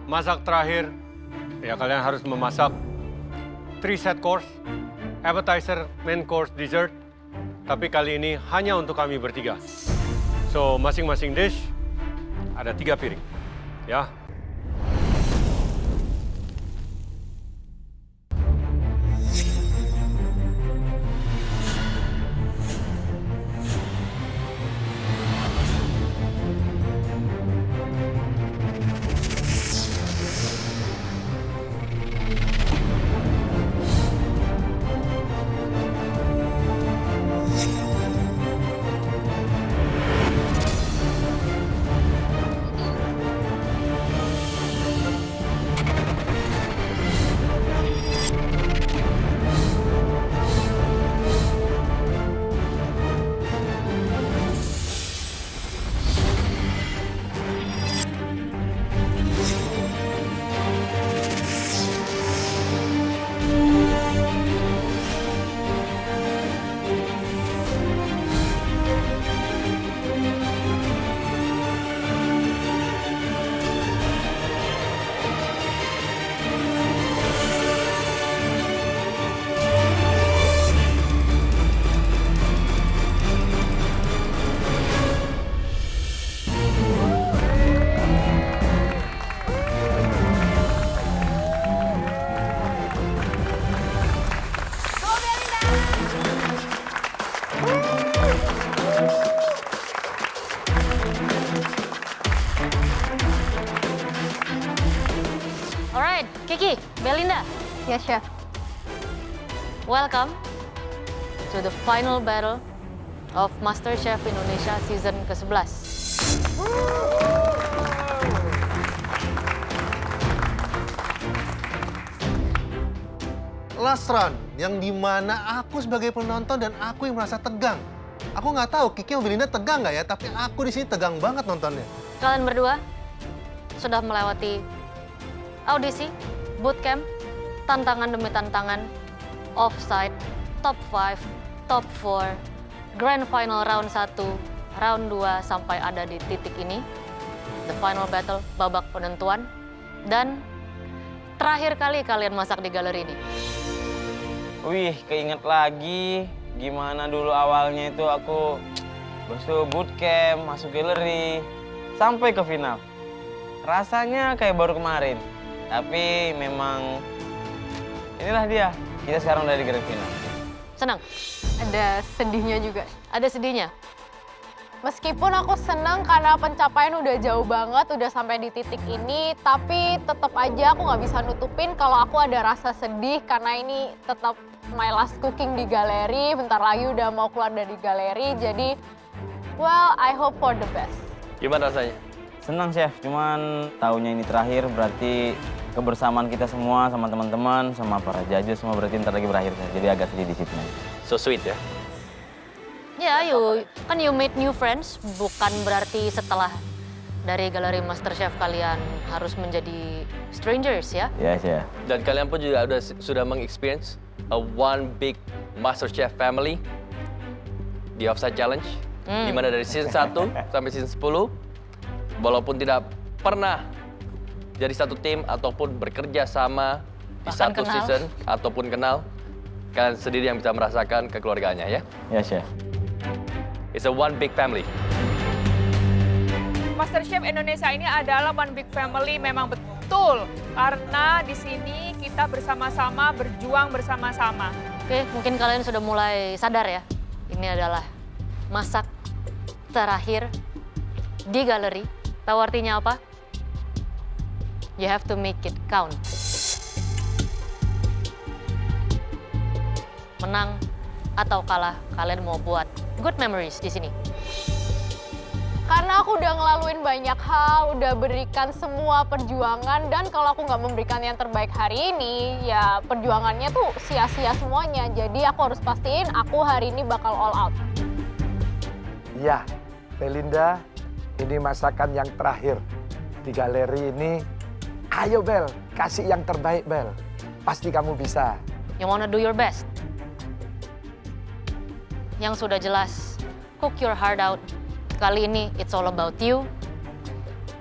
masak terakhir, ya kalian harus memasak 3 set course, appetizer, main course, dessert. Tapi kali ini hanya untuk kami bertiga. So, masing-masing dish ada 3 piring. Ya. Alright, Kiki, Belinda. Yes, Chef. Welcome to the final battle of MasterChef Indonesia season ke-11. Last round, yang dimana aku sebagai penonton dan aku yang merasa tegang. Aku nggak tahu Kiki sama Belinda tegang nggak ya, tapi aku di sini tegang banget nontonnya. Kalian berdua sudah melewati audisi, bootcamp, tantangan demi tantangan, offside, top 5, top 4, grand final round 1, round 2 sampai ada di titik ini. The final battle, babak penentuan. Dan terakhir kali kalian masak di galeri ini. Wih, keinget lagi gimana dulu awalnya itu aku bootcamp, masuk galeri, sampai ke final. Rasanya kayak baru kemarin, tapi memang inilah dia. Kita sekarang udah di grand final. Senang? Ada sedihnya juga. Ada sedihnya? Meskipun aku senang karena pencapaian udah jauh banget, udah sampai di titik ini, tapi tetap aja aku nggak bisa nutupin kalau aku ada rasa sedih karena ini tetap my last cooking di galeri, bentar lagi udah mau keluar dari galeri, jadi well, I hope for the best. Gimana rasanya? Senang, Chef. Cuman tahunnya ini terakhir, berarti kebersamaan kita semua sama teman-teman, sama para judges semua berarti ntar lagi berakhir. Jadi agak sedih di situ. So sweet ya? Ya, you made new friends, bukan berarti setelah dari galeri MasterChef kalian harus menjadi strangers ya? Yes, ya. Dan kalian pun juga sudah mengexperience a one big MasterChef family di Offside Challenge, di mana dari season 1 sampai season 10, walaupun tidak pernah jadi satu tim ataupun bekerja sama di Bahkan satu kenal. season ataupun kenal, kalian sendiri yang bisa merasakan kekeluargaannya ya. Yes, Chef. It's a one big family. MasterChef Indonesia ini adalah one big family, memang betul. Karena di sini kita bersama-sama, berjuang bersama-sama. Oke, mungkin kalian sudah mulai sadar ya, ini adalah masak terakhir di galeri. Tahu artinya apa? You have to make it count. Menang atau kalah, kalian mau buat good memories di sini. Karena aku udah ngelaluin banyak hal, udah berikan semua perjuangan, dan kalau aku nggak memberikan yang terbaik hari ini, ya perjuangannya tuh sia-sia semuanya. Jadi aku harus pastiin aku hari ini bakal all out. Iya, Belinda, ini masakan yang terakhir di galeri ini. Ayo Bel, kasih yang terbaik Bel. Pasti kamu bisa. You wanna do your best. Yang sudah jelas, cook your heart out. Kali ini it's all about you.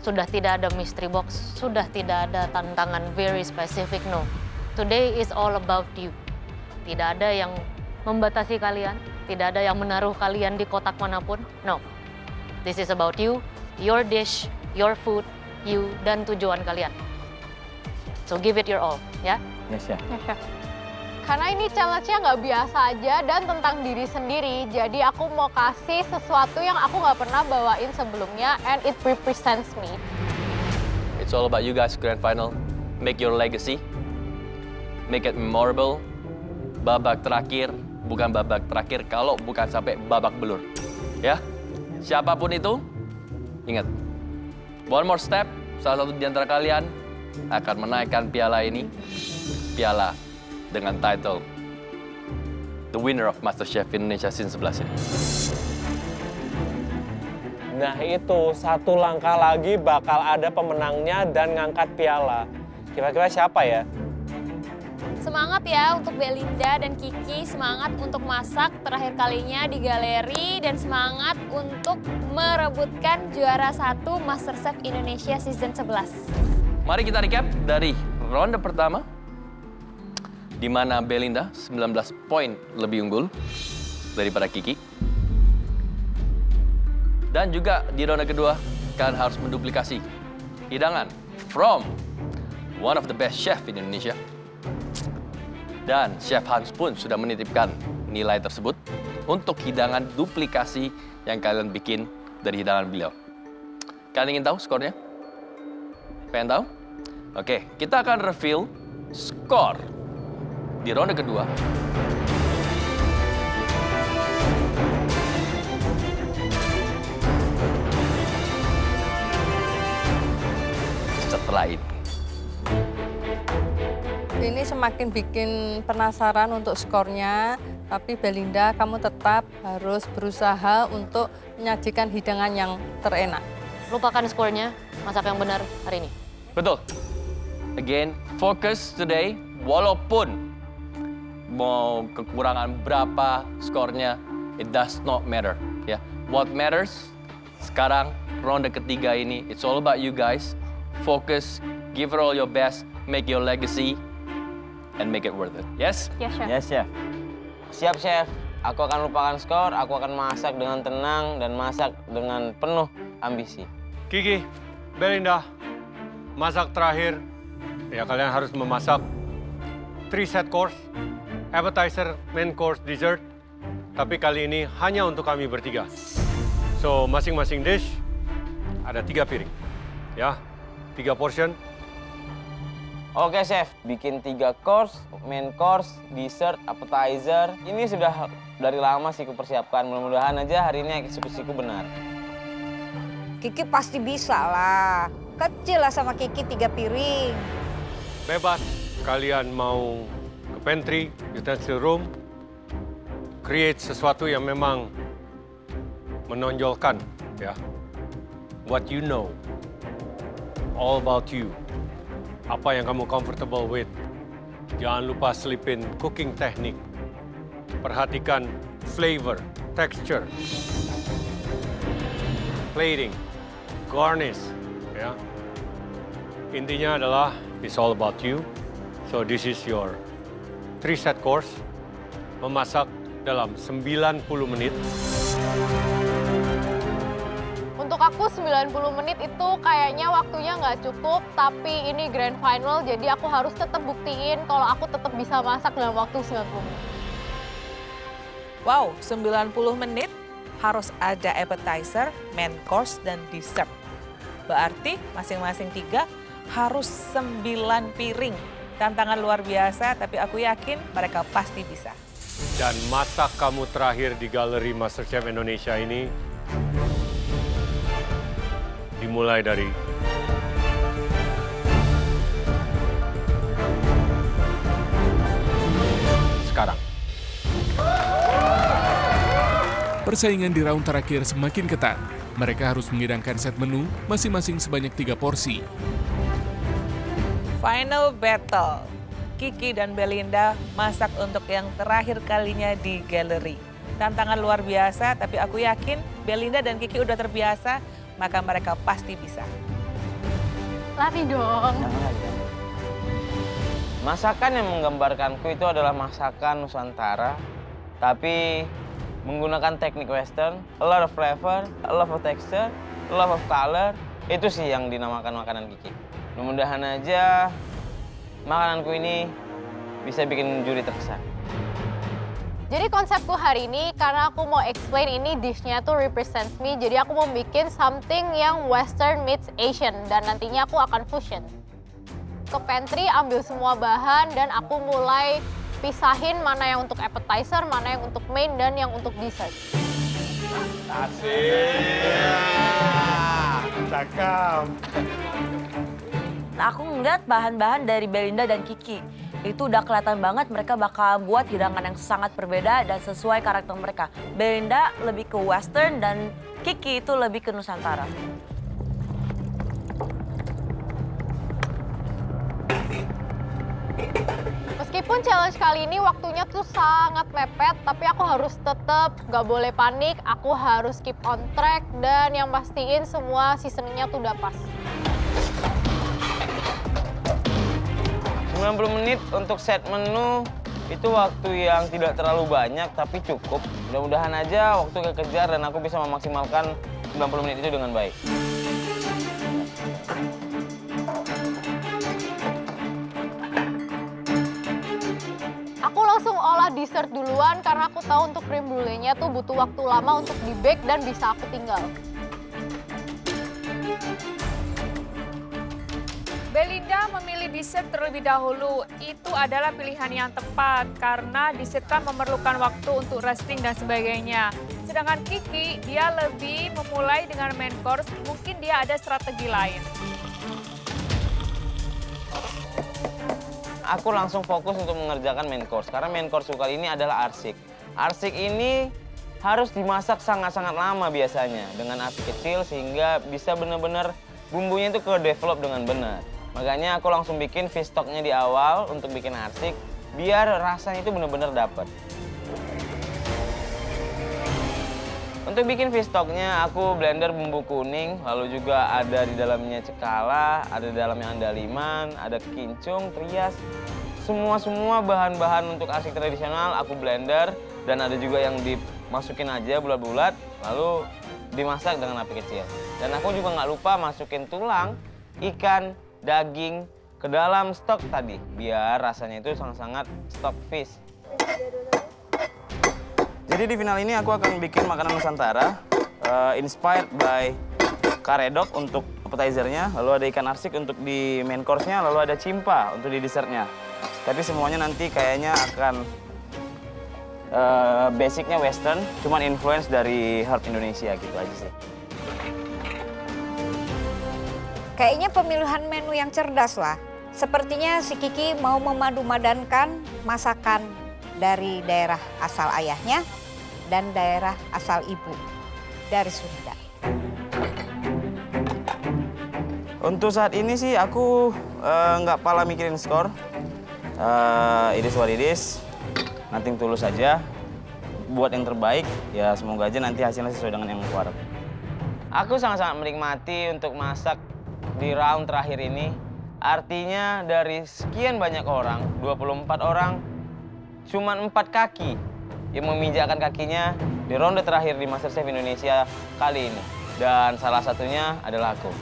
Sudah tidak ada mystery box, sudah tidak ada tantangan very specific, no. Today is all about you. Tidak ada yang membatasi kalian, tidak ada yang menaruh kalian di kotak manapun, no. This is about you, your dish, your food, you, dan tujuan kalian. So give it your all, ya. Yes, Chef. Ya, Chef. Karena ini challenge-nya nggak biasa aja dan tentang diri sendiri. Jadi aku mau kasih sesuatu yang aku nggak pernah bawain sebelumnya and it represents me. It's all about you guys, grand final. Make your legacy. Make it memorable. Babak terakhir, bukan babak terakhir kalau bukan sampai babak belur. Ya, siapapun itu, ingat. One more step, salah satu di antara kalian akan menaikkan piala ini. Piala dengan title The Winner of MasterChef Indonesia Season 11 ini. Nah itu, satu langkah lagi bakal ada pemenangnya dan ngangkat piala. Kira-kira siapa ya? Semangat ya untuk Belinda dan Kiki, semangat untuk masak terakhir kalinya di galeri, dan semangat untuk merebutkan juara 1 MasterChef Indonesia Season 11. Mari kita recap dari ronde pertama, di mana Belinda 19 poin lebih unggul daripada Kiki. Dan juga di ronde kedua, kalian harus menduplikasi hidangan from one of the best chef in Indonesia. Dan Chef Hans pun sudah menitipkan nilai tersebut untuk hidangan duplikasi yang kalian bikin dari hidangan beliau. Kalian ingin tahu skornya? Pengen tahu? Oke, kita akan reveal skor di ronde kedua. Setelah ini. Ini semakin bikin penasaran untuk skornya, tapi Belinda, kamu tetap harus berusaha untuk menyajikan hidangan yang terenak. Lupakan skornya, masak yang benar hari ini. Betul. Again, focus today, walaupun mau kekurangan berapa skornya, it does not matter. Ya, what matters sekarang ronde ketiga ini, it's all about you guys. Focus, give it all your best, make your legacy, and make it worth it. Yes? Yes, Chef. Yes, Chef. Siap, Chef. Aku akan lupakan skor, aku akan masak dengan tenang dan masak dengan penuh ambisi. Kiki, Belinda, masak terakhir. Ya, kalian harus memasak 3 set course, appetizer, main course, dessert. Tapi kali ini hanya untuk kami bertiga. So, masing-masing dish ada 3 piring. Ya, 3 portion. Oke, Chef. Bikin 3 course, main course, dessert, appetizer. Ini sudah dari lama sih kupersiapkan. Mudah-mudahan aja hari ini eksekusiku benar. Kiki pasti bisa lah. Kecil lah sama Kiki 3 piring. Bebas, kalian mau ke pantry, utensil room, create sesuatu yang memang menonjolkan, ya. What you know, all about you. Apa yang kamu comfortable with. Jangan lupa selipin cooking technique. Perhatikan flavor, texture, plating, garnish, ya. Intinya adalah it's all about you. So this is your 3 set course. Memasak dalam 90 menit. Untuk aku 90 menit itu kayaknya waktunya nggak cukup, tapi ini grand final, jadi aku harus tetap buktiin kalau aku tetap bisa masak dalam waktu 90 menit. Wow, 90 menit harus ada appetizer, main course, dan dessert. Berarti masing-masing 3 harus 9 piring. Tantangan luar biasa, tapi aku yakin mereka pasti bisa. Dan masak kamu terakhir di Galeri MasterChef Indonesia ini dimulai dari sekarang. Persaingan di round terakhir semakin ketat. Mereka harus menghidangkan set menu masing-masing sebanyak 3 porsi. Final battle. Kiki dan Belinda masak untuk yang terakhir kalinya di galeri. Tantangan luar biasa, tapi aku yakin Belinda dan Kiki udah terbiasa, maka mereka pasti bisa. Latih dong. Masakan yang menggambarkanku itu adalah masakan Nusantara, tapi menggunakan teknik Western, a lot of flavor, a lot of texture, a lot of color. Itu sih yang dinamakan makanan Kiki. Mudah-mudahan aja makananku ini bisa bikin juri terkesan. Jadi konsepku hari ini, karena aku mau explain ini dishnya tuh represents me, jadi aku mau bikin something yang Western meets Asian, dan nantinya aku akan fusion. Ke pantry, ambil semua bahan, dan aku mulai pisahin mana yang untuk appetizer, mana yang untuk main, dan yang untuk dessert. Cakep. Nah, aku ngeliat bahan-bahan dari Belinda dan Kiki. Itu udah kelihatan banget mereka bakal buat hidangan yang sangat berbeda dan sesuai karakter mereka. Belinda lebih ke Western dan Kiki itu lebih ke Nusantara. Meskipun challenge kali ini waktunya tuh sangat mepet, tapi aku harus tetap gak boleh panik, aku harus keep on track, dan yang pastiin semua seasoningnya tuh udah pas. 90 menit untuk set menu itu waktu yang tidak terlalu banyak tapi cukup. Mudah-mudahan aja waktu kekejar dan aku bisa memaksimalkan 90 menit itu dengan baik. Aku langsung olah dessert duluan karena aku tahu untuk creme brulee-nya tuh butuh waktu lama untuk di-bake dan bisa aku tinggal. Belinda memilih dessert terlebih dahulu. Itu adalah pilihan yang tepat karena dessert kan memerlukan waktu untuk roasting dan sebagainya. Sedangkan Kiki, dia lebih memulai dengan main course, mungkin dia ada strategi lain. Aku langsung fokus untuk mengerjakan main course karena main course kali ini adalah arsik. Arsik ini harus dimasak sangat-sangat lama biasanya dengan api kecil sehingga bisa benar-benar bumbunya itu ke-develop dengan benar. Makanya aku langsung bikin fish stock-nya di awal untuk bikin arsik, biar rasanya itu benar-benar dapat. Untuk bikin fish stock-nya, aku blender bumbu kuning, lalu juga ada di dalamnya cekala, ada di dalamnya andaliman, ada kincung, trias. Semua bahan-bahan untuk arsik tradisional aku blender, dan ada juga yang dimasukin aja bulat-bulat, lalu dimasak dengan api kecil. Dan aku juga nggak lupa masukin tulang, ikan, daging ke dalam stok tadi biar rasanya itu sangat-sangat stock fish. Jadi di final ini aku akan bikin makanan Nusantara inspired by karedok untuk appetizer-nya, lalu ada ikan arsik untuk di main course-nya, lalu ada cimpa untuk di dessert-nya. Tapi semuanya nanti kayaknya akan basicnya Western, cuman influence dari herb Indonesia gitu aja sih. Kayaknya pemilihan menu yang cerdas lah. Sepertinya si Kiki mau memadu-madankan masakan dari daerah asal ayahnya dan daerah asal ibu dari Sunda. Untuk saat ini sih aku nggak pala mikirin skor. It is what it is. Nothing tulus aja. Buat yang terbaik, ya semoga aja nanti hasilnya sesuai dengan yang aku harap. Aku sangat-sangat menikmati untuk masak di round terakhir ini. Artinya dari sekian banyak orang, 24 orang, cuma 4 kaki yang memijakkan kakinya di ronde terakhir di MasterChef Indonesia kali ini. Dan salah satunya adalah aku.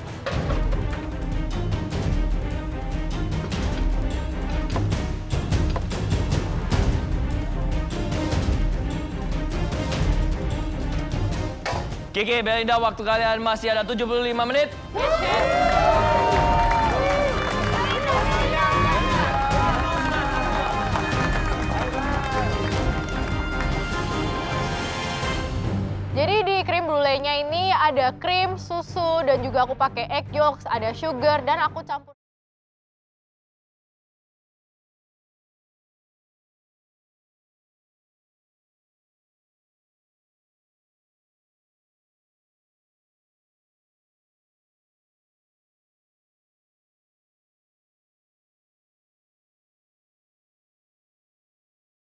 Kiki, Belinda, waktu kalian masih ada 75 menit. Jadi di creme brulee-nya ini ada krim, susu, dan juga aku pakai egg yolks, ada sugar, dan aku campur